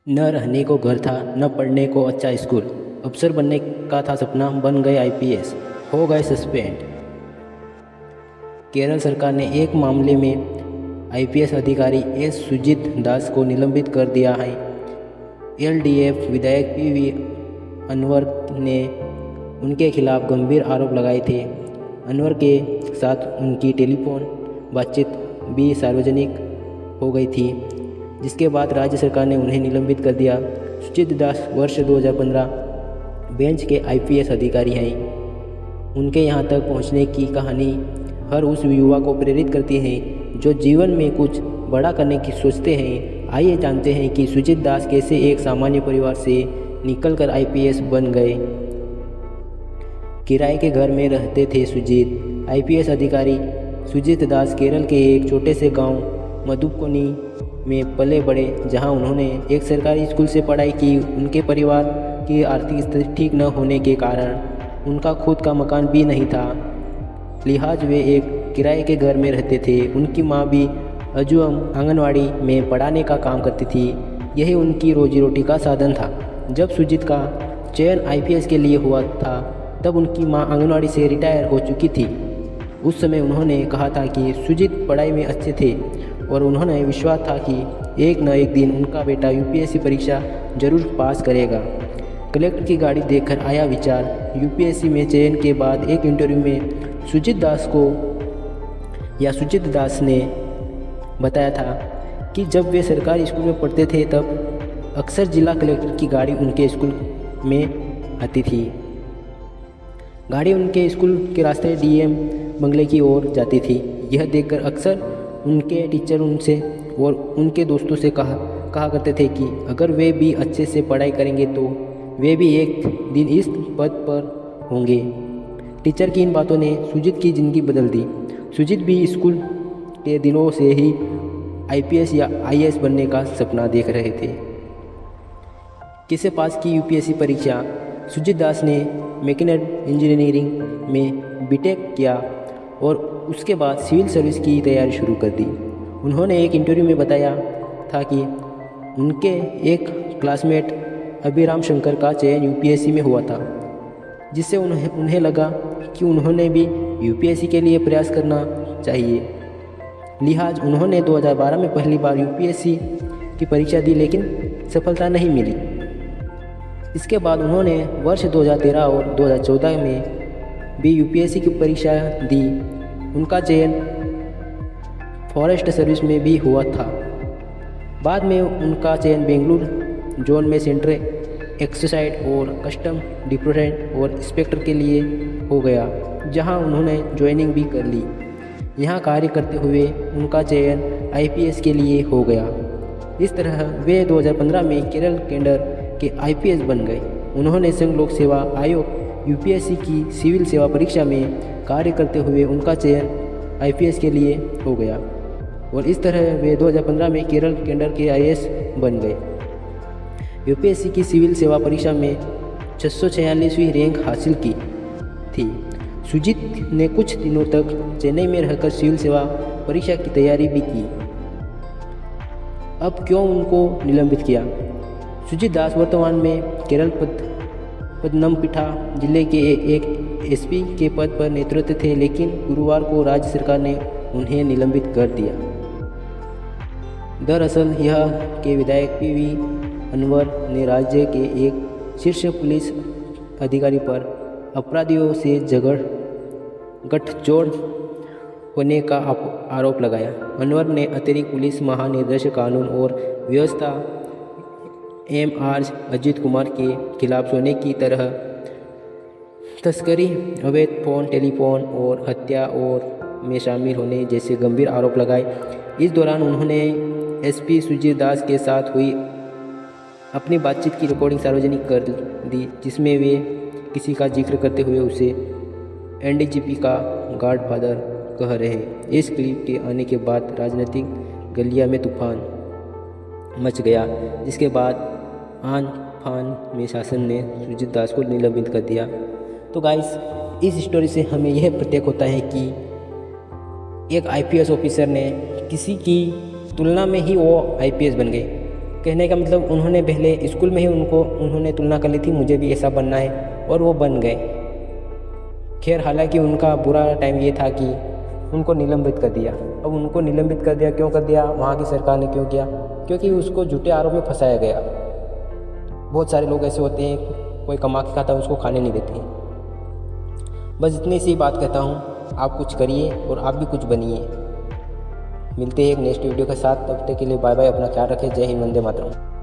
न रहने को घर था, न पढ़ने को अच्छा स्कूल। अफसर बनने का था सपना, बन गए आईपीएस, हो गए सस्पेंड। केरल सरकार ने एक मामले में आईपीएस अधिकारी एस सुजीत दास को निलंबित कर दिया है। एलडीएफ विधायक पीवी अनवर ने उनके खिलाफ गंभीर आरोप लगाए थे। अनवर के साथ उनकी टेलीफोन बातचीत भी सार्वजनिक हो गई थी, जिसके बाद राज्य सरकार ने उन्हें निलंबित कर दिया। सुजीत दास वर्ष 2015 बेंच के आईपीएस अधिकारी हैं। उनके यहाँ तक पहुँचने की कहानी हर उस युवा को प्रेरित करती है जो जीवन में कुछ बड़ा करने की सोचते हैं। आइए जानते हैं कि सुजीत दास कैसे एक सामान्य परिवार से निकलकर आईपीएस बन गए। किराए के घर में रहते थे सुजीत। आईपीएस अधिकारी सुजीत दास केरल के एक छोटे से गांव मधुबनी में पले बड़े, जहां उन्होंने एक सरकारी स्कूल से पढ़ाई की। उनके परिवार की आर्थिक स्थिति ठीक न होने के कारण उनका खुद का मकान भी नहीं था, लिहाज वे एक किराए के घर में रहते थे। उनकी मां भी अजुअम आंगनवाड़ी में पढ़ाने का काम करती थी। यही उनकी रोजी रोटी का साधन था। जब सुजीत का चयन आईपीएस के लिए हुआ था, तब उनकी मां आंगनवाड़ी से रिटायर हो चुकी थी। उस समय उन्होंने कहा था कि सुजीत पढ़ाई में अच्छे थे और उन्होंने विश्वास था कि एक न एक दिन उनका बेटा यूपीएससी परीक्षा जरूर पास करेगा। कलेक्टर की गाड़ी देखकर आया विचार। यूपीएससी में चयन के बाद एक इंटरव्यू में सुजीत दास ने बताया था कि जब वे सरकारी स्कूल में पढ़ते थे, तब अक्सर जिला कलेक्टर की गाड़ी उनके स्कूल में आती थी। गाड़ी उनके स्कूल के रास्ते डीएम बंगले की ओर जाती थी। यह देखकर अक्सर उनके टीचर उनसे और उनके दोस्तों से कहा करते थे कि अगर वे भी अच्छे से पढ़ाई करेंगे तो वे भी एक दिन इस पद पर होंगे। टीचर की इन बातों ने सुजीत की ज़िंदगी बदल दी। सुजीत भी स्कूल के दिनों से ही आईपीएस या आईएएस बनने का सपना देख रहे थे। कैसे पास की यूपीएससी परीक्षा? सुजीत दास ने मैकेनिकल इंजीनियरिंग में बीटेक किया और उसके बाद सिविल सर्विस की तैयारी शुरू कर दी। उन्होंने एक इंटरव्यू में बताया था कि उनके एक क्लासमेट अभिराम शंकर का चयन यूपीएससी में हुआ था, जिससे उन्हें लगा कि उन्होंने भी यूपीएससी के लिए प्रयास करना चाहिए। लिहाज उन्होंने 2012 में पहली बार यूपीएससी की परीक्षा दी, लेकिन सफलता नहीं मिली। इसके बाद उन्होंने वर्ष 2013 और 2014 में भी यूपीएससी की परीक्षा दी। उनका चयन फॉरेस्ट सर्विस में भी हुआ था। बाद में उनका चयन बेंगलुरु जोन में सेंट्रल एक्साइज और कस्टम डिपार्टमेंट और इंस्पेक्टर के लिए हो गया, जहां उन्होंने ज्वाइनिंग भी कर ली। यहां कार्य करते हुए उनका चयन आईपीएस के लिए हो गया। इस तरह वे 2015 में केरल केडर के आईपीएस बन गए। उन्होंने संघ लोक सेवा आयोग यूपीएससी की सिविल सेवा परीक्षा में कार्य करते हुए उनका चयन आईपीएस के लिए हो गया और इस तरह वे 2015 में केरल केडर के आईएएस बन गए। यूपीएससी की सिविल सेवा परीक्षा में 646वीं रैंक हासिल की थी। सुजीत ने कुछ दिनों तक चेन्नई में रहकर सिविल सेवा परीक्षा की तैयारी भी की। अब क्यों उनको निलंबित किया? सुजीत दास वर्तमान में केरल पदनमथिट्टा जिले के एक एसपी के पद पर नेतृत्व थे, लेकिन गुरुवार को राज्य सरकार ने उन्हें निलंबित कर दिया। दरअसल यह के विधायक पीवी अनवर ने राज्य के एक शीर्ष पुलिस अधिकारी पर अपराधियों से गठजोड़ होने का आरोप लगाया। अनवर ने अतिरिक्त पुलिस महानिदेशक कानून और व्यवस्था एमआर अजीत कुमार के खिलाफ सोने की तरह तस्करी, अवैध फ़ोन, टेलीफोन और हत्या और में शामिल होने जैसे गंभीर आरोप लगाए। इस दौरान उन्होंने एसपी सुजीत दास के साथ हुई अपनी बातचीत की रिकॉर्डिंग सार्वजनिक कर दी, जिसमें वे किसी का जिक्र करते हुए उसे एनडीजीपी का गॉडफादर कह रहे। इस क्लिप के आने के बाद राजनीतिक गलिया में तूफान मच गया, जिसके बाद आन फान में शासन ने सुजीत दास को निलंबित कर दिया। तो गाइस, इस स्टोरी से हमें यह प्रतीक होता है कि एक आईपीएस ऑफिसर ने किसी की तुलना में ही वो आईपीएस बन गए। कहने का मतलब उन्होंने पहले स्कूल में ही उन्होंने तुलना कर ली थी, मुझे भी ऐसा बनना है, और वो बन गए। खैर, हालांकि उनका बुरा टाइम ये था कि उनको निलंबित कर दिया। अब उनको निलंबित कर दिया, क्यों कर दिया, वहाँ की सरकार ने क्यों किया? क्योंकि उसको झूठे आरोप में फंसाया गया। बहुत सारे लोग ऐसे होते हैं, कोई कमा के खाता है उसको खाने नहीं देते। बस इतनी सी बात कहता हूँ, आप कुछ करिए और आप भी कुछ बनिए। मिलते हैं एक नेक्स्ट वीडियो के साथ, तब तक के लिए बाय बाय, अपना ख्याल रखें। जय हिंद, वंदे मातरम।